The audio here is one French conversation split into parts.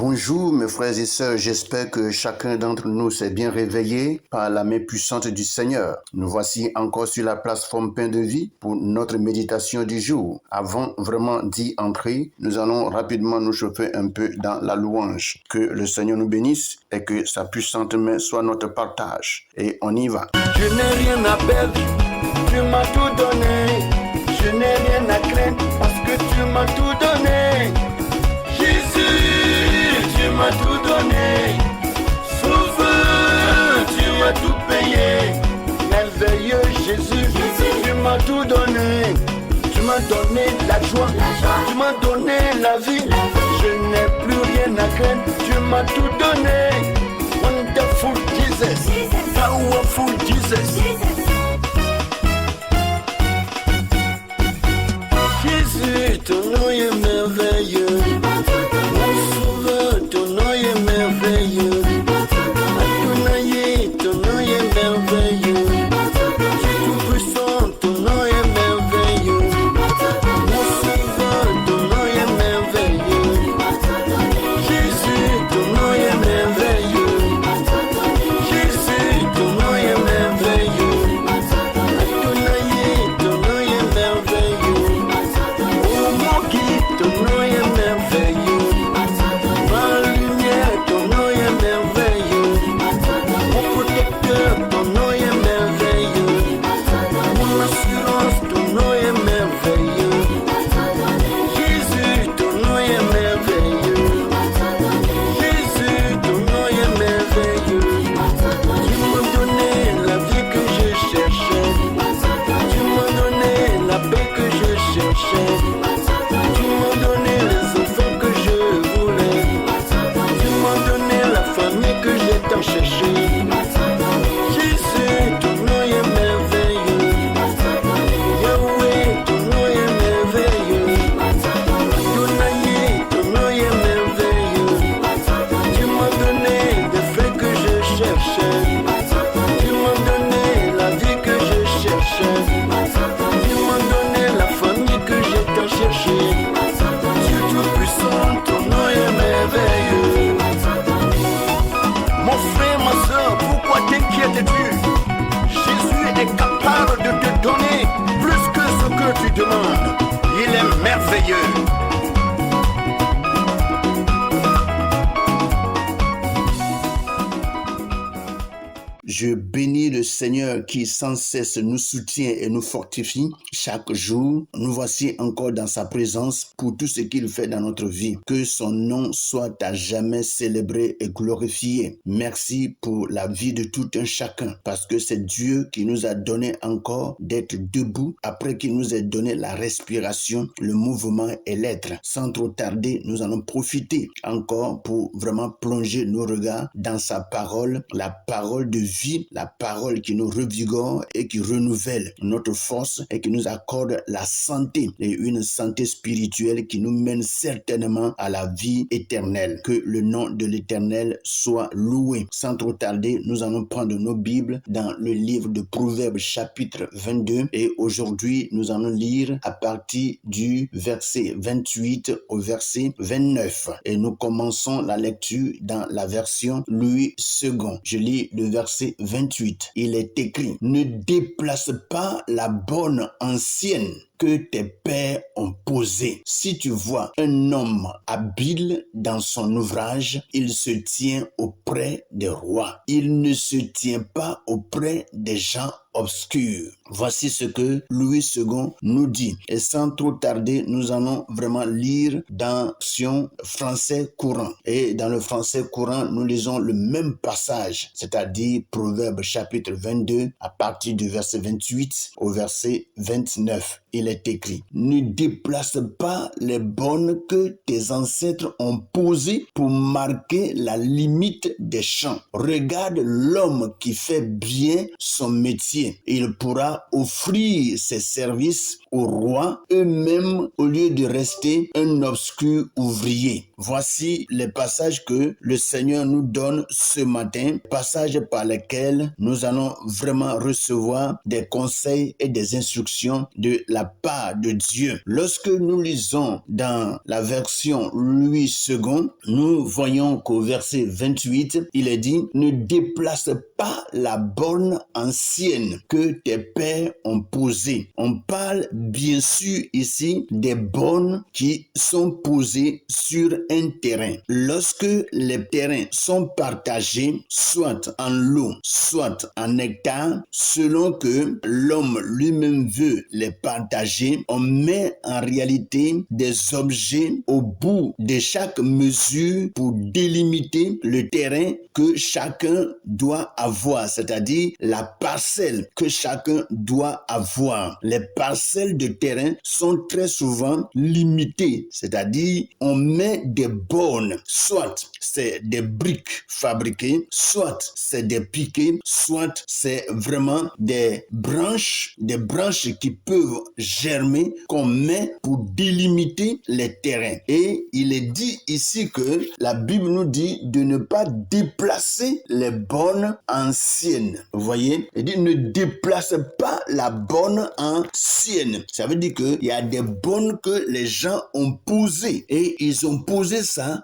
Bonjour mes frères et sœurs, j'espère que chacun d'entre nous s'est bien réveillé par la main puissante du Seigneur. Nous voici encore sur la plateforme Pain de Vie pour notre méditation du jour. Avant vraiment d'y entrer, nous allons rapidement nous chauffer un peu dans la louange. Que le Seigneur nous bénisse et que sa puissante main soit notre partage. Et on y va. Je n'ai rien à perdre, tu m'as tout donné. Je n'ai rien à craindre parce que tu m'as tout donné. Jésus, tu m'as tout donné. Sauveur, tu m'as tout payé. Merveilleux Jésus, tu m'as tout donné. Tu m'as donné la joie, tu m'as donné la vie. Je n'ai plus rien à craindre, tu m'as tout donné. Wonderful Jesus, powerful Jesus. Jésus, ton nom est merveilleux. Mon sauveur, ton nom est merveilleux. Adonai, ton nom est merveilleux. Dieu tout-puissant, ton nom est merveilleux. Mon sauveur, ton nom est merveilleux. Jésus, ton nom est merveilleux. Jésus, ton nom est merveilleux. Adonai, ton nom est merveilleux. Oh mon guide, ton nom est merveilleux. Ma lumière, ton nom est merveilleux. Mon protecteur, ton nom est merveilleux. Mon assurance, ton nom est merveilleux. Jésus, ton nom est merveilleux. Jésus, ton nom est merveilleux. Tu m'as donné la vie que je cherchais. Tu m'as donné la paix que je cherchais. Tu m'as donné les enfants que je voulais. Tu m'as donné la famille que j'ai tant cherché. Jésus, ton nom est merveilleux. Yahweh, ton nom est merveilleux. Adonai, ton nom est merveilleux. Tu m'as donné des faits que je cherchais. Tu m'as donné la vie que je cherchais. Tu m'as donné la famille que j'ai tant cherché. Dieu tout-puissant, ton nom est merveilleux. Mon frère, ma soeur, pourquoi t'inquiètes-tu? Jésus est capable de te donner plus que ce que tu demandes. Il est merveilleux. Je bénis le Seigneur qui sans cesse nous soutient et nous fortifie chaque jour. Nous voici encore dans sa présence pour tout ce qu'il fait dans notre vie. Que son nom soit à jamais célébré et glorifié. Merci pour la vie de tout un chacun parce que c'est Dieu qui nous a donné encore d'être debout après qu'il nous ait donné la respiration, le mouvement et l'être. Sans trop tarder, nous allons profiter encore pour vraiment plonger nos regards dans sa parole, la parole de vie, la parole qui nous revigore et qui renouvelle notre force et qui nous accorde la santé et une santé spirituelle qui nous mène certainement à la vie éternelle. Que le nom de l'Éternel soit loué. Sans trop tarder, nous allons prendre nos Bibles dans le livre de Proverbes chapitre 22 et aujourd'hui nous allons lire à partir du verset 28 au verset 29 et nous commençons la lecture dans la version Louis II. Je lis le verset 28. Il est écrit: ne déplace pas la borne ancienne que tes pères ont posé. Si tu vois un homme habile dans son ouvrage, il se tient auprès des rois. Il ne se tient pas auprès des gens obscurs. Voici ce que Louis II nous dit. Et sans trop tarder, nous allons vraiment lire dans version français courant. Et dans le français courant, nous lisons le même passage, c'est-à-dire Proverbes chapitre 22 à partir du verset 28 au verset 29. Il est écrit: ne déplace pas les bornes que tes ancêtres ont posées pour marquer la limite des champs. Regarde l'homme qui fait bien son métier. Il pourra offrir ses services aux rois eux-mêmes au lieu de rester un obscur ouvrier. Voici les passages que le Seigneur nous donne ce matin, passages par lesquels nous allons vraiment recevoir des conseils et des instructions de la la part de Dieu. Lorsque nous lisons dans la version Louis II, nous voyons qu'au verset 28, il est dit « Ne déplace pas la borne ancienne que tes pères ont posée. » On parle bien sûr ici des bornes qui sont posées sur un terrain. Lorsque les terrains sont partagés, soit en lot, soit en hectares, selon que l'homme lui-même veut les partager, on met en réalité des objets au bout de chaque mesure pour délimiter le terrain que chacun doit avoir, c'est-à-dire la parcelle que chacun doit avoir. Les parcelles de terrain sont très souvent limitées, c'est-à-dire on met des bornes, soit c'est des briques fabriquées, soit c'est des piquets, soit c'est vraiment des branches qui peuvent germer qu'on met pour délimiter les terrains. Et il est dit ici que la Bible nous dit de ne pas déplacer les bornes anciennes. Vous voyez? Il dit ne déplace pas la borne ancienne. Ça veut dire qu'il y a des bornes que les gens ont posées et ils ont posé ça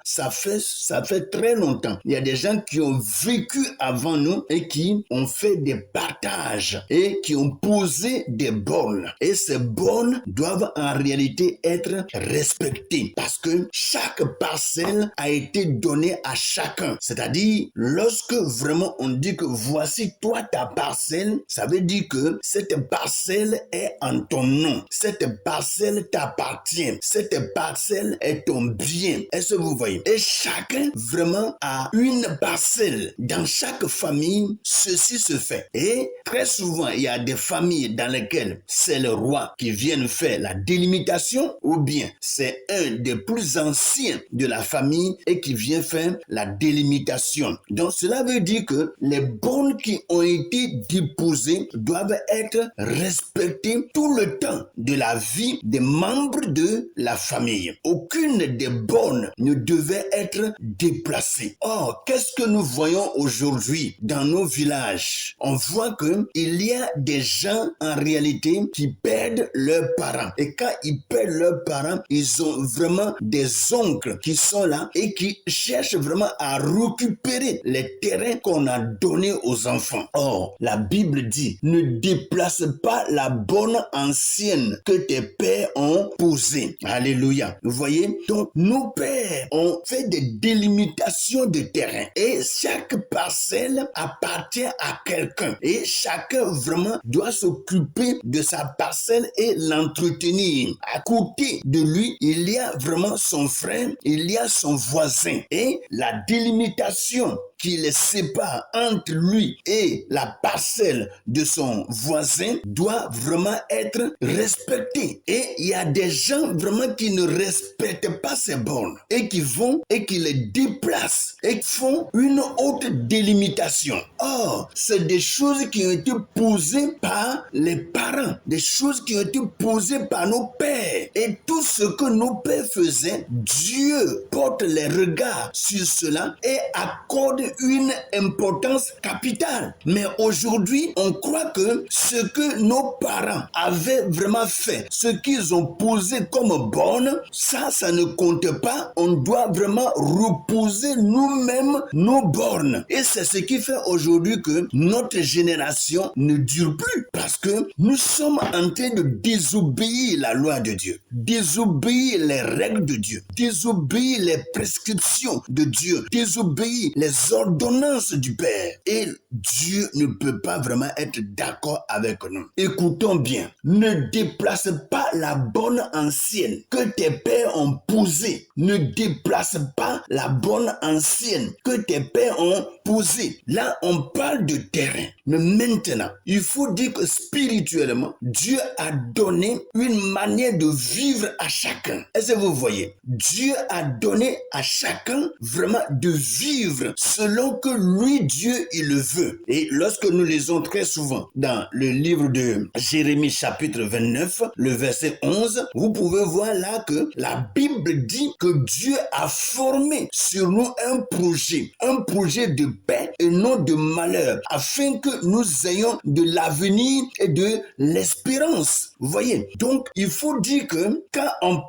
fait très longtemps. Il y a des gens qui ont vécu avant nous et qui ont fait des partages et qui ont posé des bornes. Et ces bornes doivent en réalité être respectées parce que chaque parcelle a été donnée à chacun. C'est-à-dire, lorsque vraiment on dit que voici toi ta parcelle, ça veut dire que cette parcelle est en ton nom. Cette parcelle t'appartient. Cette parcelle est ton bien. Est-ce que vous voyez? Et chacun vraiment a une parcelle. Dans chaque famille, ceci se fait. Et très souvent, il y a des familles dans lesquelles c'est le roi qui vient faire la délimitation ou bien c'est un des plus anciens de la famille et qui vient faire la délimitation. Donc cela veut dire que les bornes qui ont été déposées doivent être respectées tout le temps de la vie des membres de la famille. Aucune des bornes ne devait être déplacée. Or, qu'est-ce que nous voyons aujourd'hui dans nos villages? On voit que il y a des gens en réalité qui perdent leurs parents. Et quand ils perdent leurs parents, ils ont vraiment des oncles qui sont là et qui cherchent vraiment à récupérer les terrains qu'on a donnés aux enfants. Or, la Bible dit, ne déplace pas la borne ancienne que tes pères ont posée. Alléluia. Vous voyez? Donc, nos pères ont fait des délimitations de terrain et chaque parcelle appartient à quelqu'un et chacun vraiment doit s'occuper de sa parcelle et l'entretenir. À côté de lui, il y a vraiment son frère, il y a son voisin et la délimitation qui les sépare entre lui et la parcelle de son voisin doit vraiment être respectée. Et il y a des gens vraiment qui ne respectent pas ces bornes et qui vont et qui les déplacent et font une autre délimitation. Or, c'est des choses qui ont été posées par les parents, des choses qui ont été posées par nos pères. Et tout ce que nos pères faisaient, Dieu porte les regards sur cela et accorde une importance capitale. Mais aujourd'hui, on croit que ce que nos parents avaient vraiment fait, ce qu'ils ont posé comme borne, ça ne compte pas. On doit vraiment reposer nous-mêmes nos bornes. Et c'est ce qui fait aujourd'hui que notre génération ne dure plus. Parce que nous sommes en train de désobéir la loi de Dieu, désobéir les règles de Dieu, désobéir les prescriptions de Dieu, désobéir les ordonnances du Père. Et Dieu ne peut pas vraiment être d'accord avec nous. Écoutons bien, ne déplace pas la borne ancienne que tes pères ont posée. Ne déplace pas la borne ancienne que tes pères ont posée. Là, on parle de terrain. Mais maintenant, il faut dire que spirituellement, Dieu a donné une manière de vivre à chacun. Est-ce que vous voyez? Dieu a donné à chacun vraiment de vivre selon que lui, Dieu, il le veut. Et lorsque nous lisons très souvent dans le livre de Jérémie chapitre 29, le verset 11, vous pouvez voir là que la Bible dit que Dieu a formé sur nous un projet de paix et non de malheur, afin que nous ayons de l'avenir et de l'espérance. Vous voyez, donc il faut dire que quand on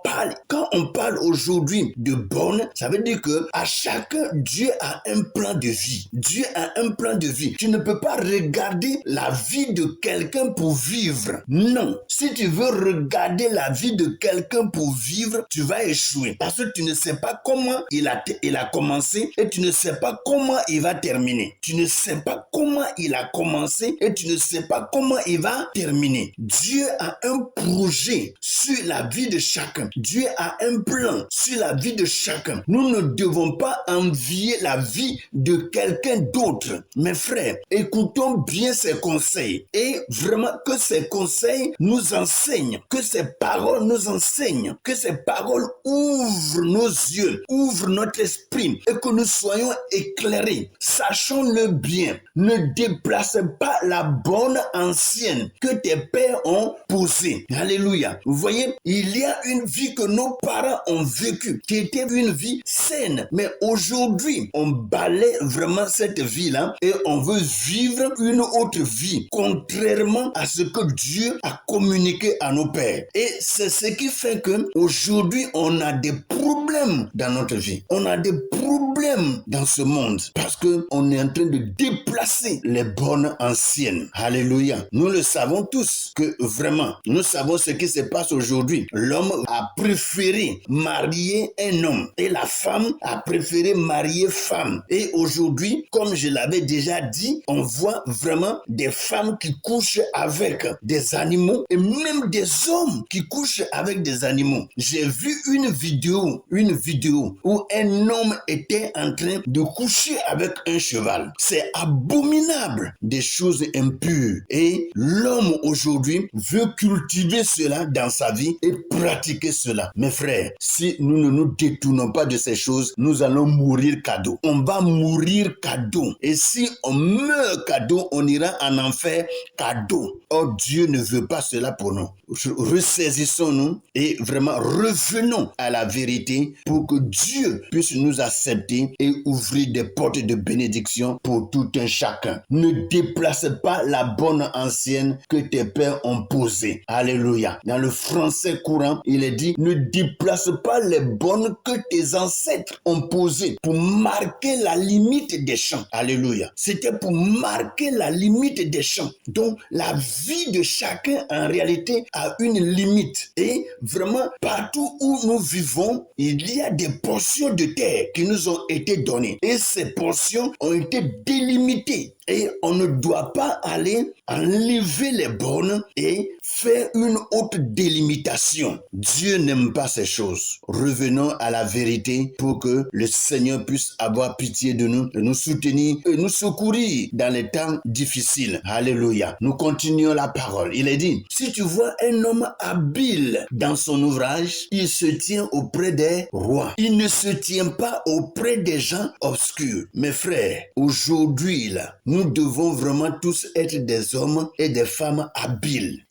parle aujourd'hui de bornes, ça veut dire que à chacun, Dieu a un plan de vie. Dieu a un plan de vie. Tu ne peux pas regarder la vie de quelqu'un pour vivre. Non. Si tu veux regarder la vie de quelqu'un pour vivre, tu vas échouer. Parce que tu ne sais pas comment il a commencé et tu ne sais pas comment il va terminer. Tu ne sais pas comment il a commencé et tu ne sais pas comment il va terminer. Dieu a un projet sur la vie de chacun. Dieu a un plan sur la vie de chacun. Nous ne devons pas envier la vie de quelqu'un d'autre. Mes frères, écoutons bien ses conseils et vraiment que ses conseils nous enseignent, que ses paroles nous enseignent, que ses paroles ouvrent nos yeux, ouvrent notre esprit et que nous soyons éclairés. Sachons-le bien, ne déplace pas la borne ancienne que tes pères ont posée. Alléluia. Vous voyez, il y a une vie que nos parents ont vécue, qui était une vie saine. Mais aujourd'hui, on balaie vraiment cette vie-là et on veut vivre une autre vie, contrairement à ce que Dieu a communiqué à nos pères. Et c'est ce qui fait que aujourd'hui, on a des problèmes dans notre vie. On a des problèmes dans ce monde parce que on est en train de déplacer les bornes anciennes. Alléluia. Nous le savons tous que vraiment, nous savons ce qui se passe aujourd'hui. L'homme a préféré marier un homme et la femme a préféré marier femme. Et aujourd'hui, comme je l'avais déjà dit, on voit vraiment des femmes qui couchent avec des animaux et même des hommes qui couchent avec des animaux. J'ai vu une vidéo où un homme était en train de coucher avec un cheval. C'est abominable, des choses impures. Et l'homme aujourd'hui veut cultiver cela dans sa vie et pratiquer cela. Mes frères, si nous ne nous détournons pas de ces choses, nous allons mourir cadeau. On va mourir cadeau. Et si on meurt cadeau, on ira en enfer cadeau. Or, Dieu ne veut pas cela pour nous. Ressaisissons-nous et vraiment revenons à la vérité pour que Dieu puisse nous accepter et ouvrir des portes de bénédiction pour tout un chacun. Ne déplace pas la borne ancienne que tes pères ont posée. Alléluia. Dans le français courant, il est dit, ne déplace pas les bornes que tes ancêtres ont posées pour marquer la limite des champs. Alléluia. C'était pour marquer la limite des champs. Donc, la vie de chacun, en réalité, a une limite. Et vraiment, partout où nous vivons, il y a des portions de terre qui nous ont été données. Et ces portions ont été délimitées. Et on ne doit pas aller enlever les bornes et faire une autre délimitation. Dieu n'aime pas ces choses. Revenons à la vérité pour que le Seigneur puisse avoir pitié de nous soutenir et nous secourir dans les temps difficiles. Alléluia. Nous continuons la parole. Il est dit, si tu vois un homme habile dans son ouvrage, il se tient auprès des rois. Il ne se tient pas auprès des gens obscurs. Mes frères, aujourd'hui, là, nous devons vraiment tous être des hommes et des femmes habiles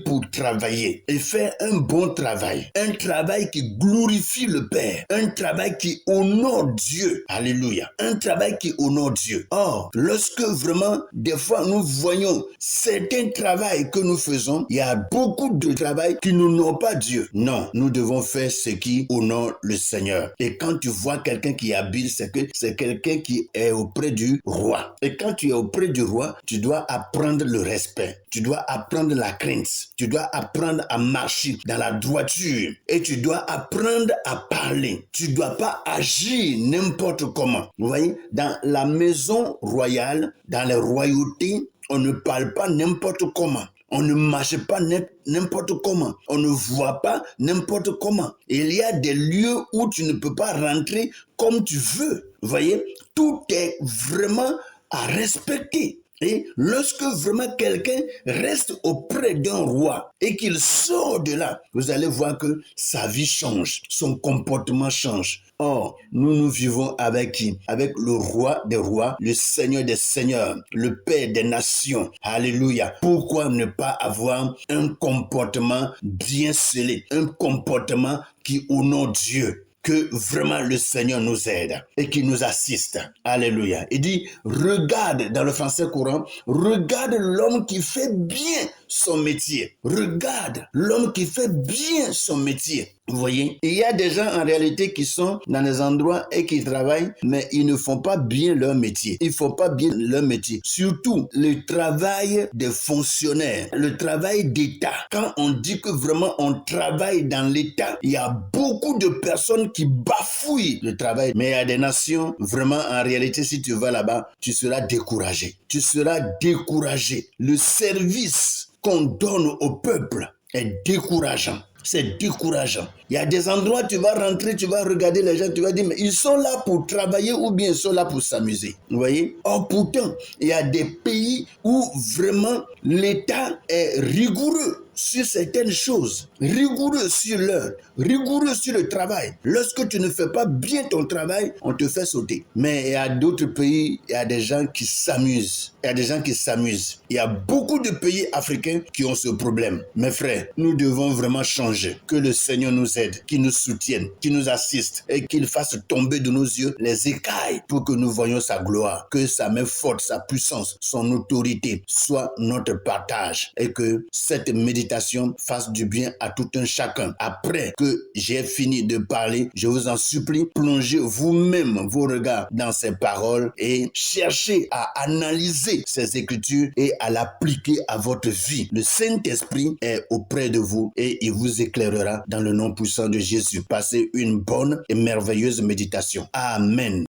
pour travailler et faire un bon travail, un travail qui glorifie le Père, un travail qui honore Dieu. Alléluia. Un travail qui honore Dieu. Or, lorsque vraiment, des fois, nous voyons certains travails que nous faisons, il y a beaucoup de travail qui n'honore pas Dieu. Non, nous devons faire ce qui honore le Seigneur. Et quand tu vois quelqu'un qui est habile, c'est que c'est quelqu'un qui est auprès du roi. Et quand tu es auprès du roi, tu dois apprendre le respect. Tu dois apprendre la crainte. Tu dois apprendre à marcher dans la droiture. Et tu dois apprendre à parler. Tu ne dois pas agir n'importe comment. Vous voyez, dans la maison royale, dans les royautés, on ne parle pas n'importe comment. On ne marche pas n'importe comment. On ne voit pas n'importe comment. Il y a des lieux où tu ne peux pas rentrer comme tu veux. Vous voyez, tout est vraiment à respecter. Et lorsque vraiment quelqu'un reste auprès d'un roi et qu'il sort de là, vous allez voir que sa vie change, son comportement change. Or, nous vivons avec qui? Avec le roi des rois, le Seigneur des seigneurs, le Père des nations. Alléluia. Pourquoi ne pas avoir un comportement bien scellé, un comportement qui honore Dieu? que vraiment le Seigneur nous aide et qu'il nous assiste. Alléluia. Il dit, regarde, dans le français courant, regarde l'homme qui fait bien son métier. Regarde l'homme qui fait bien son métier. Vous voyez, il y a des gens en réalité qui sont dans des endroits et qui travaillent, mais ils ne font pas bien leur métier. Ils ne font pas bien leur métier. Surtout le travail des fonctionnaires, le travail d'État. Quand on dit que vraiment on travaille dans l'État, il y a beaucoup de personnes qui bafouillent le travail. Mais il y a des nations, vraiment en réalité, si tu vas là-bas, tu seras découragé. Tu seras découragé. Le service qu'on donne au peuple est décourageant. C'est décourageant. Il y a des endroits, tu vas rentrer, tu vas regarder les gens, tu vas dire, mais ils sont là pour travailler ou bien ils sont là pour s'amuser. Vous voyez? Or, pourtant, il y a des pays où vraiment l'État est rigoureux sur certaines choses, rigoureux sur l'heure, rigoureux sur le travail. Lorsque tu ne fais pas bien ton travail, on te fait sauter. Mais il y a d'autres pays, il y a des gens qui s'amusent. Il y a des gens qui s'amusent. Il y a beaucoup de pays africains qui ont ce problème. Mes frères, nous devons vraiment changer. Que le Seigneur nous aide, qu'il nous soutienne, qu'il nous assiste et qu'il fasse tomber de nos yeux les écailles pour que nous voyions sa gloire. Que sa main forte, sa puissance, son autorité soit notre partage et que cette méditation fasse du bien à tout un chacun. Après que j'ai fini de parler, je vous en supplie, plongez vous-même vos regards dans ces paroles et cherchez à analyser ces écritures et à l'appliquer à votre vie. Le Saint-Esprit est auprès de vous et il vous éclairera dans le nom puissant de Jésus. Passez une bonne et merveilleuse méditation. Amen.